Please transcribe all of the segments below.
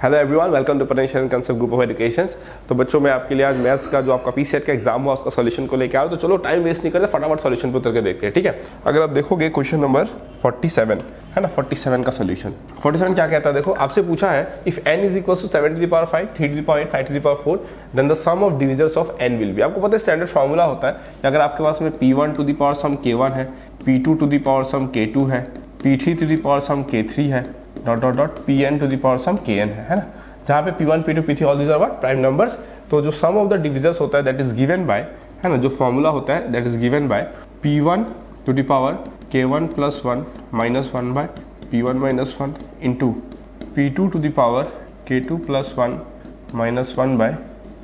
Hello everyone, welcome to potential concept group of education. तो बच्चों मैं आपके लिए आज मैथ्स का जो आपका पीसीएट का एग्जाम हुआ उसका सॉल्यूशन को लेकर आया। तो चलो टाइम वेस्ट नहीं करते, फटाफट सॉल्यूशन पे उतर के देखते हैं, ठीक है। अगर आप देखोगे क्वेश्चन नंबर 47 है ना, 47 का सॉल्यूशन। 47 क्या कहता है, देखो आपसे पूछा है if n is equal to 7 to the power 5, 3 to the power 8, 5 to the power 4 then the sum of divisors of n will be. आपको पता है स्टैंडर्ड फार्मूला होता है कि अगर आपके पास में p1 to the power some k1 है, p2 to the power some k2 है, p3 to the power sum k3 है, dot dot dot pn to the power sum kn है ना। जहाँ पे p1, p2, p3 all these are what prime numbers. तो जो सम of the divisors होता है दैट इज गिवन बाय, है ना, जो फॉर्मूला होता है that is given by p1 to the power k1 plus 1 minus 1 by p1 minus 1 into p2 to the power k2 plus 1 minus 1 by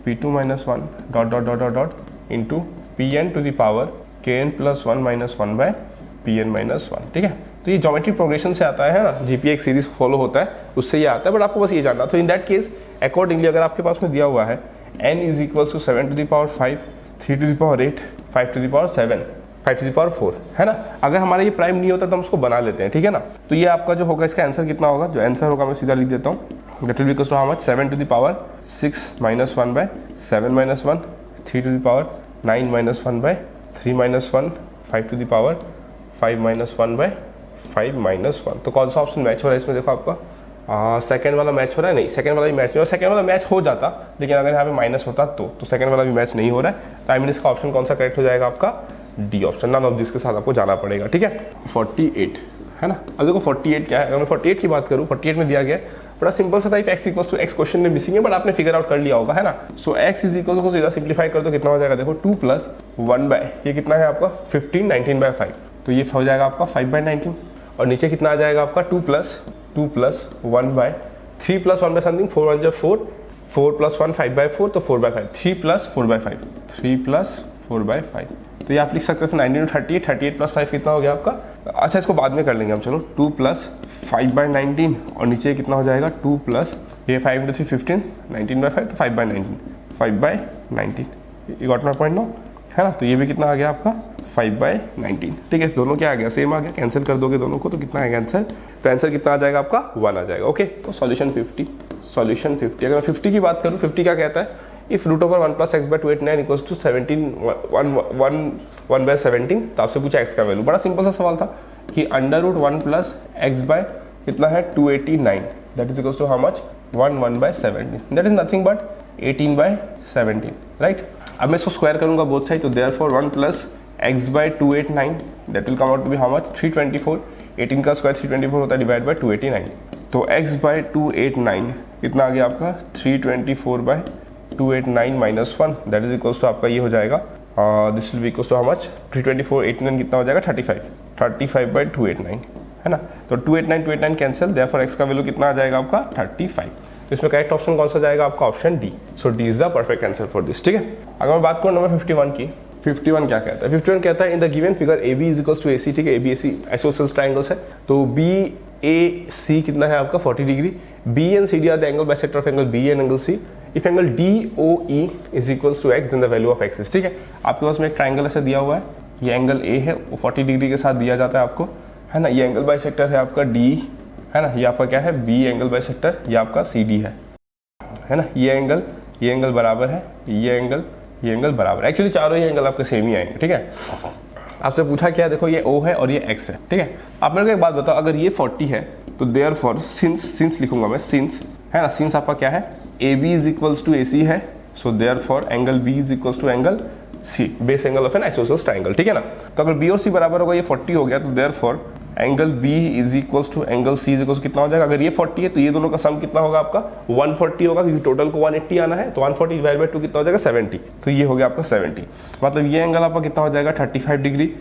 p2 minus 1 dot dot dot dot dot into pn to the power kn plus 1 minus 1 by pn minus 1, ठीक है। तो ये geometry progression से आता है ना, GPA एक series follow होता है उससे ये आता है, बट आपको बस ये जानना। तो इन दैट केस अकॉर्डिंगली अगर आपके पास में दिया हुआ है n is equal to 7 to the power 5, 3 to the power 8, 5 to the power 7, 5 to the power 4, है ना। अगर हमारा ये प्राइम नहीं होता तो हम उसको बना लेते हैं, ठीक है ना। तो ये आपका जो होगा इसका आंसर कितना होगा, जो आंसर होगा मैं सीधा लिख देता हूँ, that will be equal to how much 7 to the power 6 minus 1 by 7 minus 1, 3 to the power 9 minus 1 by 3 minus 1, 5 to the power 5 minus 1 by 5 minus 1। तो कौन सा ऑप्शन मैच हो रहा है इसमें, देखो आपका सेकंड वाला मैच हो रहा है, नहीं सेकंड वाला भी मैच नहीं हो रहा। सेकंड वाला मैच हो जाता लेकिन अगर यहाँ पे माइनस होता तो सेकंड वाला भी मैच नहीं हो रहा है। तो आई मीन इसका ऑप्शन कौन सा करेक्ट हो जाएगा आपका, डी ऑप्शन, नन ऑफ जिसके साथ आपको जाना पड़ेगा, ठीक है। 48 है ना। अब देखो 48 क्या है, अगर मैं 48 की बात करूँ, 48 में दिया गया बड़ा सिंपल सा था, x equals to x question में मिसिंग है बट आपने फिगर आउट कर लिया होगा, है ना। सो एक्स इज इक्वल को सीधा सिंप्लीफाई कर दो, कितना हो जाएगा देखो 2 प्लस 1 बाय ये कितना है आपका 15, 19 बाय 5, तो ये हो जाएगा आपका 5 बाय 19। और नीचे कितना आ जाएगा आपका 2 plus 1 by 3 plus 1 by something 4 1 4, 4 plus 1 5 by 4, तो 4 by 5, 3 plus 4 by 5, 3 plus 4 by 5। तो ये आप लिख सकते हैं 19 38, 38 प्लस 5 कितना हो गया आपका, अच्छा इसको बाद में कर लेंगे हम, चलो 2 प्लस 5 बाय 19 और नीचे कितना हो जाएगा 2 प्लस ये 5 इंटू 3 15, 19 बाय 5, तो 5 बाय 19, 5 बाय 19, ये गॉट माय पॉइंट नो, है ना। तो ये भी कितना आ गया आपका 5 बाय 19, ठीक है। दोनों क्या आ गया, सेम आ गया, कैंसिल कर दोगे दोनों को तो कितना आएगा आंसर, तो आंसर कितना आ जाएगा आपका 1 आ जाएगा, ओके। तो सॉल्यूशन 50। अगर मैं 50 की बात करूँ, 50 क्या कहता है, if root over 1 plus x by 289 equals to 17 1 by 17। तो आपसे पूछा एक्स का वैल्यू, बड़ा सिंपल सा सवाल था कि under root 1 plus x by कितना है 289, that is equals to how much 1 by 17, that is nothing but 18 by 17, right. अब मैं इसको स्क्वायर करूंगा बोथ साइड, तो therefore 1 plus x by 289 that will come out to be how much 324, 18 का square 324 होता है डिवाइड बाय 289, तो x bye 289 कितना आ गया आपका 324 by 289 minus 1, that is equals to आपका ये हो जाएगा this will be equals to how much 324 89 कितना हो जाएगा 35 बाय 289, है ना। तो 289 कैंसिल, देयरफॉर x का वैल्यू कितना आ जाएगा आपका 35। तो इसमें करेक्ट ऑप्शन कौन सा जाएगा आपका, option D. So D is the perfect answer for this, ठीक है। अगर मैं बात करूँ नंबर 51 की, 51 क्या कहता है, 51 कहता है in the given figure A B is equals to A C, ठीक है। A B A C isosceles triangles है, तो बी ए सी कितना है आपका 40 degree, B and C D are the angle bisector of angle B and angle C. If angle D O E is equals to X then the value of X is, ठीक है। आपके पास में एक triangle ऐसे दिया हुआ है, ये एंगल ए है, वो 40 डिग्री के साथ दिया जाता है आपको, है ना। ये एंगल बाइसेक्टर है आपका डी, है ना। ये आपका क्या है बी एंगल बाइसेक्टर, ये आपका सी डी है ना। ये एंगल बराबर है, ये एंगल बराबर है, एक्चुअली चारों ही एंगल आपके सेम ही आएंगे, ठीक है। आपसे पूछा क्या, देखो ये O है और ये X है, ठीक है। आप मेरे को एक बात बताओ, अगर ये 40 है तो देयरफॉर सिंस लिखूंगा मैं, सिंस, है ना, सिंस आपका क्या है AB is equals to AC है, so therefore angle B is equals to angle C, base angle of an isosceles triangle, ठीक है ना। तो अगर B और C बराबर होगा, ये 40 हो गया, तो therefore angle B is equals to angle C is equals कितना हो जाएगा, अगर ये 40 है तो ये दोनों का सम कितना होगा आपका 140 होगा, क्योंकि टोटल को 180 आना है, तो 140 डिवाइड बाय 2 कितना हो जाएगा 70, तो ये हो गया आपका 70। मतलब ये एंगल आपका कितना हो जाएगा 35 डिग्री,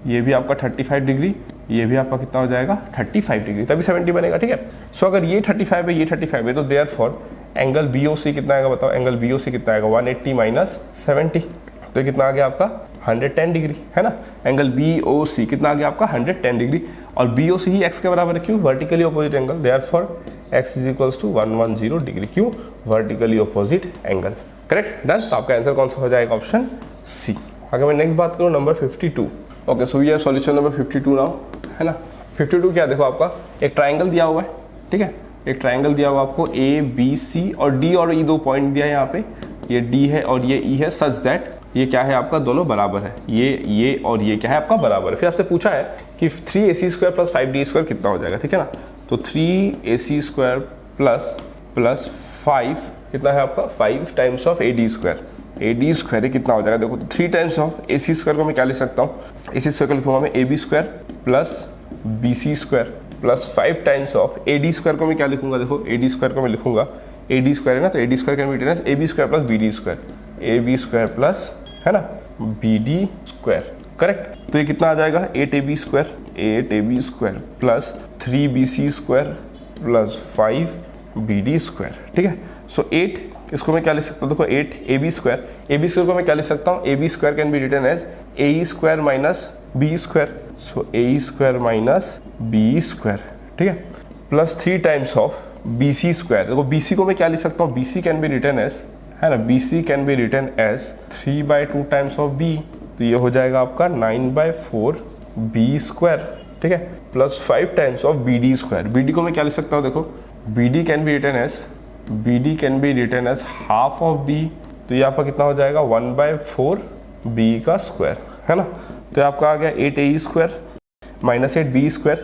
ये भी आपका 35 डिग्री, ये भी आपका कितना हो जाएगा 35 डिग्री, तभी 70 बनेगा, ठीक है। सो अगर ये 35 है, ये 35 है, तो देयरफॉर एंगल BOC कितना आएगा बताओ, एंगल BOC कितना आएगा 180 माइनस 70, तो ये कितना आ गया आपका 110 डिग्री, है ना। एंगल BOC कितना आ गया आपका 110 डिग्री, और BOC ही x के बराबर है, क्यों, vertically opposite angle, therefore x is equals to 110 degree, क्यों, vertically opposite angle, correct, done. तो आपका आंसर कौन सा हो जाएगा, ऑप्शन सी। अगर मैं नेक्स्ट बात करूँ नंबर 52, ओके, सो ये सॉल्यूशन नंबर 52 नाउ, है ना। 52 क्या देखो आपका एक ट्राइंगल दिया हुआ है, ठीक है। एक ट्राइंगल दिया हुआ आपको ए बी सी और डी, और ये 2 पॉइंट दिया है यहाँ पे, ये डी है और ये ई है, सच दैट ये क्या है आपका, दोनों बराबर है, ये और ये क्या है आपका बराबर है। फिर आपसे पूछा है कि 3ac² प्लस 5d² कितना हो जाएगा, ठीक है ना। तो 3ac² प्लस 5 कितना है आपका, 5 टाइम्स ऑफ ad²। ad² कितना हो जाएगा देखो, तो 3 टाइम्स ऑफ ac² को मैं क्या लिख सकता हूँ, ac² को लिखूंगा मैं ab² plus bc² plus 5 times of ad² को मैं क्या लिखूंगा, देखो ad² को मैं लिखूंगा, ad² है ना, तो ad² can be written as ab² plus bd², ab² plus है ना bd², करेक्ट। तो ये कितना आ जाएगा 8ab² plus 3bc² plus 5bd², ठीक है। सो 8 इसको मैं क्या लिख सकता हूँ, देखो 8ab² को मैं क्या लिख सकता हूँ, ab² can be written as ae² minus b², so ae² minus b², ठीक है, प्लस 3 टाइम्स ऑफ bc²। देखो bc को मैं क्या लिख सकता हूँ, bc can be written as, है ना, bc can be written as 3/2 times of b, तो ये हो जाएगा आपका 9/4 b², ठीक है, plus 5 times of bd²। bd को मैं क्या लिख सकता हूँ, देखो bd can be written as half of b, तो ये आपका कितना हो जाएगा 1/4 b², है ना। तो ये आपका आ गया 8a² माइनस 8b²,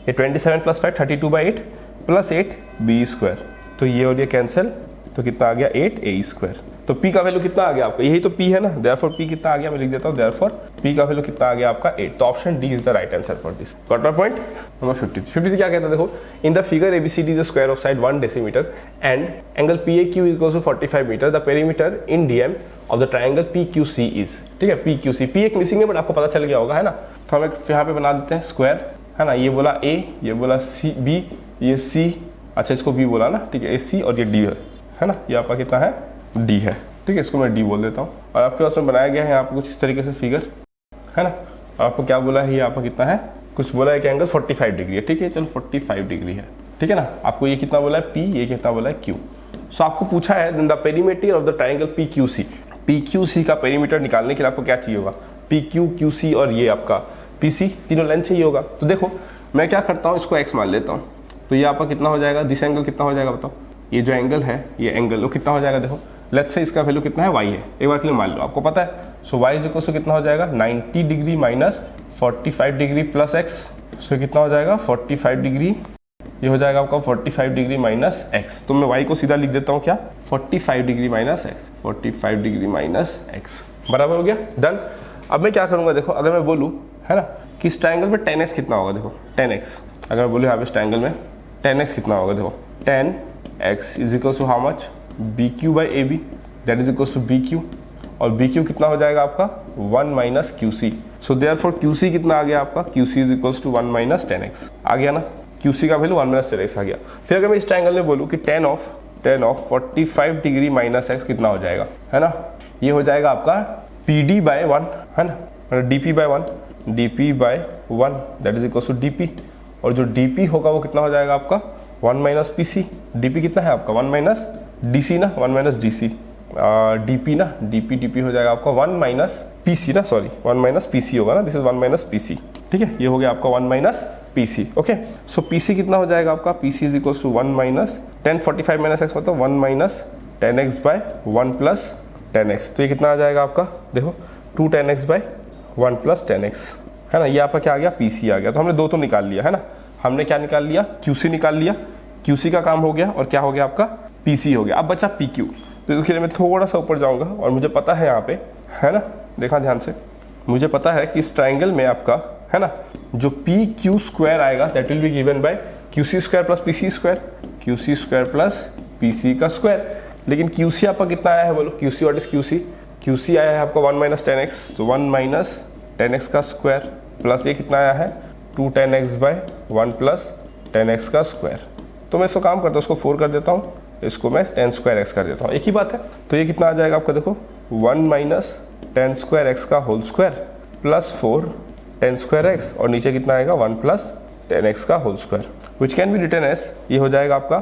ये 27 प्लस 5 32/8 प्लस 8b², तो ये और ये कैंसिल, तो कितना आ गया 8a²। तो p का वैल्यू कितना आ गया आपका, यही तो p है ना, देयरफॉर p कितना आ गया, मैं लिख देता हूँ, देयरफॉर p का वैल्यू कितना आ गया आपका 8। तो option D is the right answer for this. Got my point. Number 53 क्या कहता है, देखो in the figure ABCD is the square of side 1 decimeter and angle PAQ equals to 45 meter, the perimeter in DM of the triangle PQC is, ठीक है, PQC, P एक missing है but आपको पता चल गया होगा, है ना। तो हम यहाँ पे बना देते हैं स्क्वायर, है ना, ये बोला A, ये बोला C, B, ये C, अच्छा इसको B बोला ना, ठीक है, AC और ये D है ना, ये आपका कितना है D है, ठीक है, इसको मैं D बोल देता हूँ। और आपके पास में बनाया गया है यहाँ पे कुछ इस तरीके से फिगर, है ना, और आपको क्या बोला है, ये आपका कितना है, कुछ बोला है कि एंगल 45 डिग्री है, ठीक है, चलो 45 डिग्री है, ठीक है ना। आपको ये कितना बोला है P, ये कितना बोला है Q। सो आपको पूछा है the perimeter of the triangle PQC, PQC का पेरीमीटर निकालने के लिए आपको क्या चाहिए होगा, PQ, QC और ये आपका PC, तीनों लाइन चाहिए होगा। तो देखो मैं क्या करता हूँ, इसको x मान लेता हूँ, तो ये आपका कितना हो जाएगा, दिस एंगल कितना हो जाएगा बताओ, ये जो एंगल है ये एंगल वो कितना हो जाएगा, देखो लेट्स से इसका वैल्यू कितना है y है, एक बार के लिए मान लो, आपको पता है। सो y इज इक्वल टू कितना हो जाएगा 90 degree minus 45 degree plus x, सो कितना हो जाएगा 45 डिग्री, ये हो जाएगा आपका 45 डिग्री माइनस x। तो मैं y को सीधा लिख देता हूँ क्या, 45 degree minus x, 45 degree minus x, बराबर हो गया, डन। अब मैं क्या करूँगा, देखो अगर मैं बोलूँ, है ना, कि इस ट्राइंगल में 10x कितना होगा, देखो 10x, अगर मैं बोलूँ यहाँ पे इस ट्राइंगल में 10x कितना होगा, देखो 10x is equal to how much, BQ by AB, that is equal to BQ, और BQ कितना हो जाएगा आपका 1 minus QC। So therefore QC कितना आ गया आपका, QC is equal to 1 minus 10x, आ गया ना, QC का वैल्यू 1 माइनस 10x आ गया। फिर अगर मैं इस ट्राइंगल में बोलूँ कि 10 ऑफ 45 डिग्री माइनस x कितना हो जाएगा, है ना, ये हो जाएगा आपका PD बाय 1, है ना, DP by 1, DP by 1 that is equal to DP, और जो DP होगा वो कितना हो जाएगा आपका 1 माइनस PC। DP कितना है आपका 1 माइनस DC ना, 1 माइनस DC, DP ना, DP हो जाएगा आपका 1 माइनस PC ना, सॉरी 1 माइनस PC होगा ना, दिस इज 1 माइनस PC, ठीक है, ये हो गया आपका 1 minus PC, okay. So PC कितना हो जाएगा आपका, PC is equal to 1 minus 10 45 minus x मतलब 1 minus 10x bye 1 plus 10x, तो ये कितना आ जाएगा आपका, देखो 2 10x बाय 1 प्लस 10x, है ना, ये आपका क्या आ गया PC आ गया। तो हमने दो तो निकाल लिया, है ना, हमने क्या निकाल लिया, QC निकाल लिया, QC का काम हो गया, और क्या हो गया आपका PC हो गया। अब बचा PQ, तो इसके लिए मैं थोड़ा सा ऊपर जाऊंगा, और मुझे पता है यहाँ पे, है ना, देखा ध्यान से, मुझे पता है कि इस ट्राइंगल में आपका, है ना, जो PQ² आएगा that will be given by QC² plus PC², QC² plus PC का स्क्वायर। लेकिन QC आपका कितना आया है बोलो, QC व्हाट इज QC आया है आपका 1 माइनस 10x, तो 1 माइनस 10x का स्क्वायर प्लस ये कितना आया है 2 10x बाय 1 प्लस 10x का स्क्वायर। तो मैं इसको काम करता हूँ, इसको 4 कर देता हूँ, इसको मैं 10² x कर देता हूँ, एक ही बात है। तो ये कितना आ जाएगा आपका, देखो 1 माइनस 10² x का होल स्क्वायर प्लस 4 10² x, और नीचे कितना आएगा 1 प्लस 10x का whole square, which can be written as, ये हो जाएगा आपका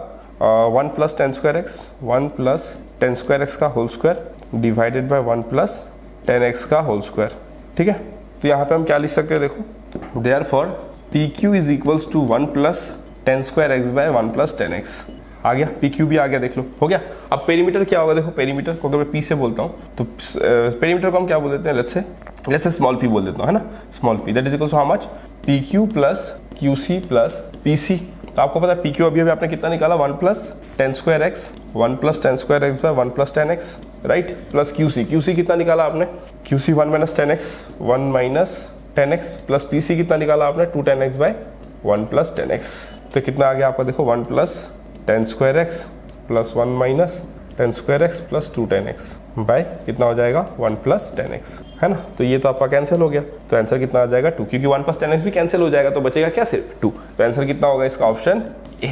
1 प्लस 10² x, 1 प्लस 10² x का whole square divided by 1 plus 10x का होल स्क्वायर, ठीक है। तो यहाँ पे हम क्या लिख सकते हैं, देखो therefore PQ is equals to 1 plus 10² x by 1 plus 10x, आ गया, पी क्यू भी आ गया, देख लो हो गया। अब पेरीमीटर क्या होगा, देखो पेरीमीटर को अगर मैं पी से बोलता हूँ तो पेरीमीटर को हम क्या बोल देते हैं, लेट्स से स्मॉल पी बोल देता हूँ, है ना, small p, that is equal to how much, P Q plus Q C plus P C. तो आपको पता है पी क्यू अभी आपने कितना निकाला, 1 plus 10 square x, 1 plus 10 square x by 1 plus 10 x, right, plus Q C कितना निकाला आपने, Q C 1 minus 10 x, 1 minus 10 x, plus P C कितना निकाला आपने, 2 10 एक्स बाय 1 प्लस 10 एक्स। तो कितना आ गया आपका, देखो 1 plus 10 square x plus 1 minus 10 square x plus 2 10 x by कितना हो जाएगा, 1 प्लस 10 एक्स, है ना। तो ये तो आपका कैंसिल हो गया, तो आंसर कितना आ जाएगा 2, क्योंकि 1 प्लस 10 एक्स भी कैंसिल हो जाएगा, तो बचेगा क्या, सिर्फ 2। तो आंसर कितना होगा इसका, ऑप्शन ए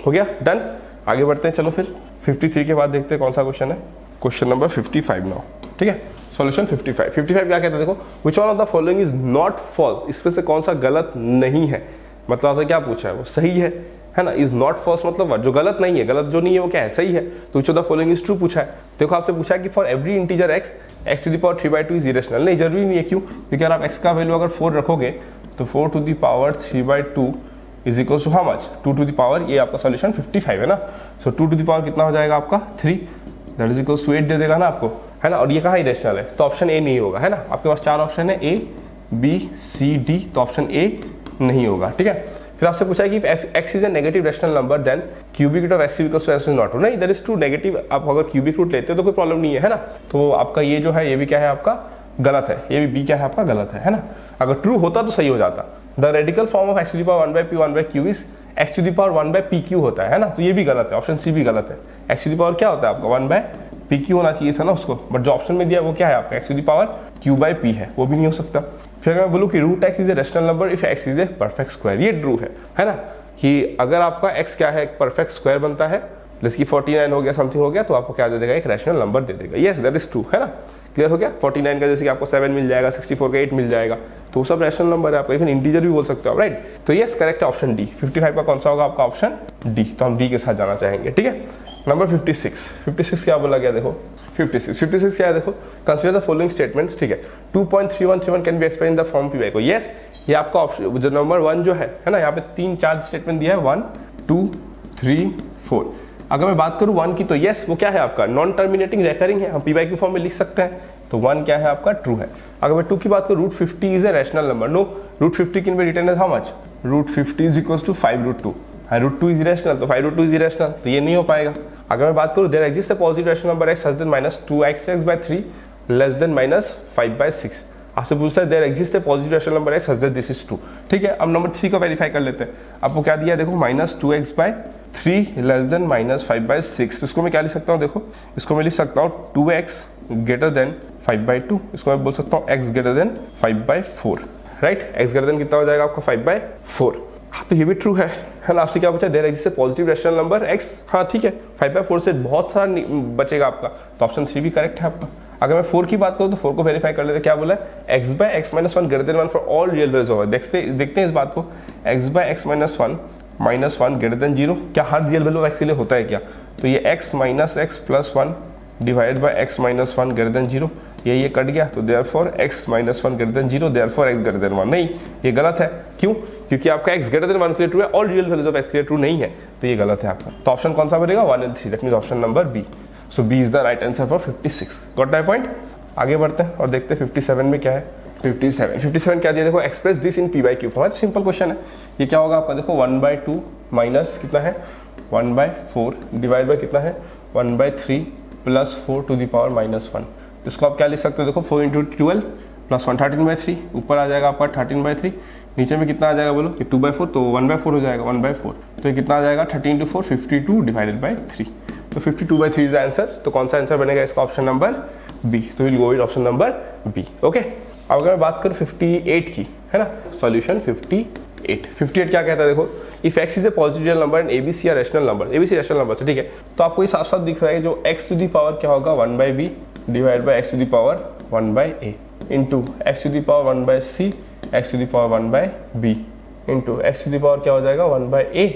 हो गया, डन। आगे बढ़ते हैं, चलो फिर 53 के बाद देखते हैं कौन सा क्वेश्चन है, क्वेश्चन नंबर 55 नाउ, ठीक है। सॉल्यूशन 55 क्या कहता है, देखो which one of the following is not false, इसमें से कौन सा गलत नहीं है, मतलब आपसे क्या पूछा है, वो सही है ना, इज नॉट फॉल्स मतलब जो गलत नहीं है, गलत जो नहीं है वो क्या है, सही है। तो which of the following is true पूछा है। देखो आपसे पूछा है कि for every integer x to the power 3/2 is irrational, नहीं जरूरी नहीं है, क्यों, क्योंकि अगर आप x का वैल्यू अगर 4 रखोगे तो 4 to the power 3/2 is equal to how much, 2 to the power, ये आपका सॉल्यूशन 55 है ना। सो 2 टू द पावर कितना हो जाएगा आपका 3, दैट इज इक्वल टू 8 दे देगा ना आपको, है ना। और ये कहाँ इरेशनल है, तो ऑप्शन ए नहीं होगा, है ना। आपके पास 4 ऑप्शन है, ए बी सी डी, तो ऑप्शन ए नहीं होगा, ठीक है। फिर आपसे पूछा है कि x is a negative rational number then cubic root of x equals to s is not true, नहीं दैट इज ट्रू, नेगेटिव आप अगर क्यूबिक रूट लेते हो तो कोई प्रॉब्लम नहीं है ना। तो आपका ये जो है ये भी क्या है आपका गलत है, ये भी बी क्या है आपका गलत है ना। अगर ट्रू होता तो सही हो जाता। The radical form of x to the power 1/p 1/q is x to the power 1/pq होता है ना, तो ये भी गलत है, ऑप्शन सी भी गलत है। x टू द पावर क्या होता है आपका 1/pq होना चाहिए था ना उसको, बट जो ऑप्शन में दिया वो क्या है आपका x to the power q/p है, वो भी नहीं हो सकता। फिर अगर मैं बोलूँ कि root x is a rational number if x is a perfect square, ये ट्रू है ना, कि अगर आपका x क्या है एक परफेक्ट स्क्वायर बनता है, जैसे कि 49 हो गया समथिंग हो गया, तो आपको क्या दे देगा, एक रैशनल नंबर दे देगा। यस दैट इज ट्रू, है ना, क्लियर हो गया। 49 का जैसे कि आपको 7 मिल जाएगा, 64 का 8 मिल जाएगा, तो सब रैशनल नंबर है आपका, इवन इंटीजर भी बोल सकते हो, राइट। तो यस करेक्ट है ऑप्शन डी। 55 का कौन सा होगा आपका, ऑप्शन डी, तो हम डी के साथ जाना चाहेंगे, ठीक है। नंबर 56 क्या बोला गया, देखो 56 क्या है, देखो कंसीडर द फॉलोइंग स्टेटमेंट्स, ठीक है। 2.3131 can be explain in the form P by को, यस ये आपका ऑप्शन जो नंबर 1 जो है ना, यहाँ पे 3-4 स्टेटमेंट दिया है, 1 2 3 4। अगर मैं बात करूँ 1 की, तो यस वो क्या है आपका नॉन टर्मिनेटिंग रेकरिंग है, हम पी बाई क्यू फॉर्म में लिख सकते हैं, तो 1 क्या है आपका ट्रू है। अगर मैं 2 की बात करूँ, √50 is a rational number, no √50 can be written as how much, √50 is equals to 5√2, √2 is irrational, तो 5√2 इज इरेशनल, तो ये नहीं हो पाएगा। अगर मैं बात करूँ there exist a positive rational number x less than -2xx/3 less than -5/6, आपसे पूछता है there exist a positive rational number x less than this is true, ठीक है। अब नंबर 3 को वेरीफाई कर लेते हैं। आपको क्या दिया है, देखो -2x/3 लेस देन -5/6, तो इसको मैं क्या लिख सकता हूँ, देखो इसको मैं लिख सकता हूँ 2x ग्रेटर देन 5/2, इसको मैं बोल सकता हूँ x greater than 5/4, right. x greater than कितना हो जाएगा आपका 5/4, हाँ तो ये भी ट्रू है ना। आपसे क्या पूछा, there exist positive rational number x, हाँ ठीक है, 5/4 से बहुत सारा बचेगा आपका, तो ऑप्शन 3 भी करेक्ट है आपका। अगर मैं 4 की बात करूँ तो 4 को वेरीफाई कर लेते, क्या बोला है x/x-1 greater than 1 for all real values होगा। देखते हैं इस बात को, x/x-1 -1 ग्रेटर देन 0, क्या हर रियल वैल्यू x के लिए होता है क्या, तो ये x - x+1 divide by x-1 greater than 0, ये कट गया, तो therefore x-1 greater than 0, therefore x greater than 1, नहीं ये गलत है, क्यों, क्योंकि आपका x ग्रेटर देन 1 के लिए ट्रू है, all real values of x के लिए ट्रू नहीं है, तो ये गलत है आपका। तो ऑप्शन कौन सा बनेगा, 1 और 3, that means option number B. So B is the right answer for 56। Got my point. आगे बढ़ते हैं और देखते हैं 57 में क्या है। 57 क्या दिया, देखो express this in P by Q form, simple question है। ये क्या होगा आपका, देखो 1/2 माइनस कितना है 1/4 डिवाइड बाय कितना है 1/3 प्लस 4 टू द पावर -1, इसको आप क्या लिख सकते हो, देखो 4 × 12 + 1 13/3, ऊपर आ जाएगा आपका 13/3, नीचे में कितना आ जाएगा बोलो, ये 2/4, तो 1/4 हो जाएगा, 1/4, तो ये कितना आ जाएगा 13 × 4 52 डिवाइडेड बाय 3, तो 52/3 इज द आंसर। तो कौन सा आंसर बनेगा इसका, ऑप्शन नंबर बी। तो will go with option number B, okay. अब अगर मैं बात करूँ 58 की, है ना, सॉल्यूशन 58 क्या कहता है, देखो if x is a positive real number and ABC are rational number, ABC rational number से, ठीक है, तो आपको ये साफ साफ दिख रहा है जो x टू द पावर क्या होगा 1/b divide by x to the power 1/a into x to the power 1/c x to the power 1/b into x to the power क्या हो जाएगा 1/a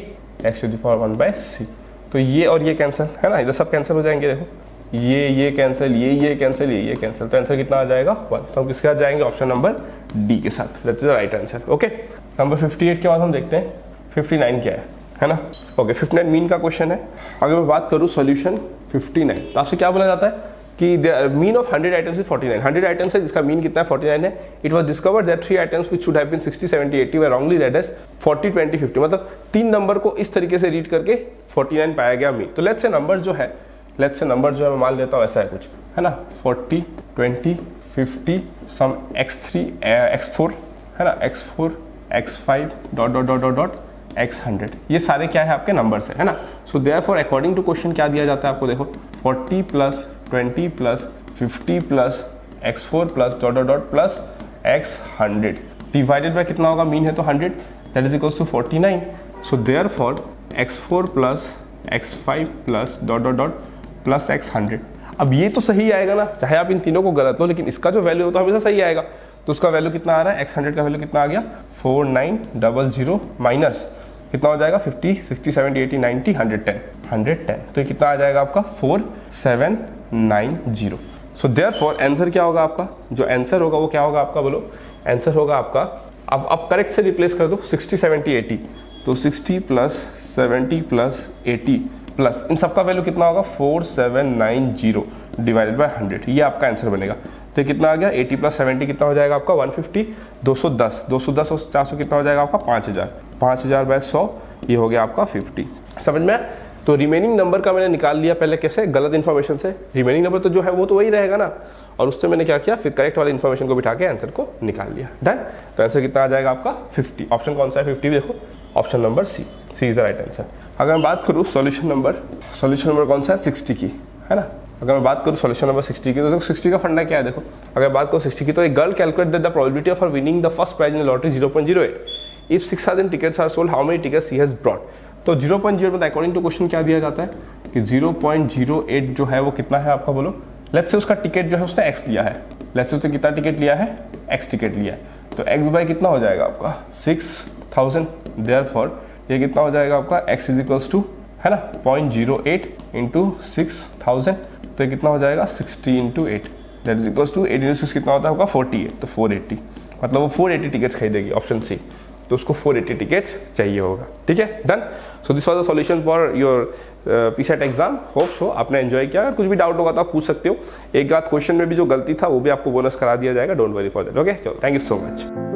x to the power 1/c। तो ये और ये cancel, है ना, इधर सब कैंसिल हो जाएंगे, देखो ये कैंसिल, ये कैंसिल, ये कैंसिल, तो आंसर कितना आ जाएगा 1। तो हम किसके साथ जाएंगे, ऑप्शन नंबर डी के साथ, that is the right answer, okay. Number 58 के बाद हम देखते हैं 59 क्या है ना। ओके 59 मीन का क्वेश्चन है। अगर मैं बात करूँ सॉल्यूशन 59, तो आपसे क्या बोला जाता है कि mean of 100 items is 49। 100 items है जिसका मीन कितना है 49 है। It was discovered that 3 items which should have been 60 70 80 were wrongly read as 40 20 50। मतलब 3 नंबर को इस तरीके से रीड करके 49 पाया गया मीन। तो लेट्स से नंबर जो है मैं मान लेता हूँ ऐसा है कुछ, है ना, 40 20 50 सम x3 x4, है ना, x4 x5 dot dot dot dot dot x100। ये सारे क्या है आपके नंबर्स है ना। So therefore according to question क्या दिया जाता है आपको, देखो 40 plus 20 plus 50 plus x4 plus dot dot dot plus x100 divided by कितना होगा, मीन है तो 100, that is equals to 49। So therefore x4 plus x5 plus dot dot dot plus x100। अब ये तो सही आएगा ना, चाहे आप इन तीनों को गलत लो, लेकिन इसका जो वैल्यू होता है हमेशा सही आएगा। तो उसका वैल्यू कितना आ रहा है, x100 का वैल्यू कितना आ गया 4900 माइनस कितना हो जाएगा 50 60 70 80 90 110। तो ये कितना आ जाएगा आपका 4790। सो देयरफॉर आंसर क्या होगा आपका, जो आंसर होगा वो क्या होगा आपका, बोलो। आंसर होगा आपका, अब करेक्ट से रिप्लेस कर दो 60 70 80, तो 60 प्लस 70 प्लस 80 प्लस इन सबका वैल्यू कितना होगा 4790 डिवाइडेड बाय 100। ये आपका आंसर बनेगा। तो कितना आ गया 80 प्लस 70 कितना हो जाएगा आपका 150, 210 210 और 400 कितना हो जाएगा आपका 5000, 5000 बाय 100 ये हो गया आपका 50। समझ में आया। तो रिमेनिंग नंबर का मैंने निकाल लिया पहले, कैसे, गलत इन्फॉर्मेशन से। रिमेनिंग नंबर तो जो है वो तो वही रहेगा ना, और उससे मैंने क्या किया, फिर करेक्ट वाली इन्फॉर्मेशन को बिठा के आंसर को निकाल लिया। डन। तो आंसर कितना आ जाएगा आपका 50। ऑप्शन कौन सा है 50, देखो option number C is the right answer. अगर मैं बात करूँ सॉल्यूशन नंबर कौन सा है 60 की, है ना। अगर मैं बात करूँ सॉल्यूशन नंबर 60 की, तो 60 का फंडा क्या है, देखो अगर बात करूँ 60 की, तो एक girl calculate the probability of winning the first prize in lottery 0.08। If 6000 tickets are sold, how many tickets she has brought. तो 0.08 में अकॉर्डिंग टू क्वेश्चन क्या दिया जाता है कि 0.08 जो है वो कितना है आपका, बोलो। लेट्स से उसका टिकट जो है उसने x लिया है, लेट्स से उसने कितना टिकट लिया है, x टिकट लिया है। तो x बाय कितना हो जाएगा आपका 6000। देयरफॉर ये कितना हो जाएगा आपका x इज इक्वल्स टू, है ना, 0.08 इंटू 6000। तो ये कितना हो जाएगा 60 into 8, that is equals to 8 into 6 कितना होता है आपका 48। तो 480, मतलब वो 480 टिकट्स खरीदेगी, ऑप्शन सी। तो उसको 480 टिकट्स चाहिए होगा। ठीक है, done. So this was the solution for your PSET exam. Hope so आपने एंजॉय किया। अगर कुछ भी डाउट होगा तो आप पूछ सकते हो। एक बात क्वेश्चन में भी जो गलती था वो भी आपको बोनस करा दिया जाएगा, don't worry for that. Okay, चलो, थैंक यू सो मच।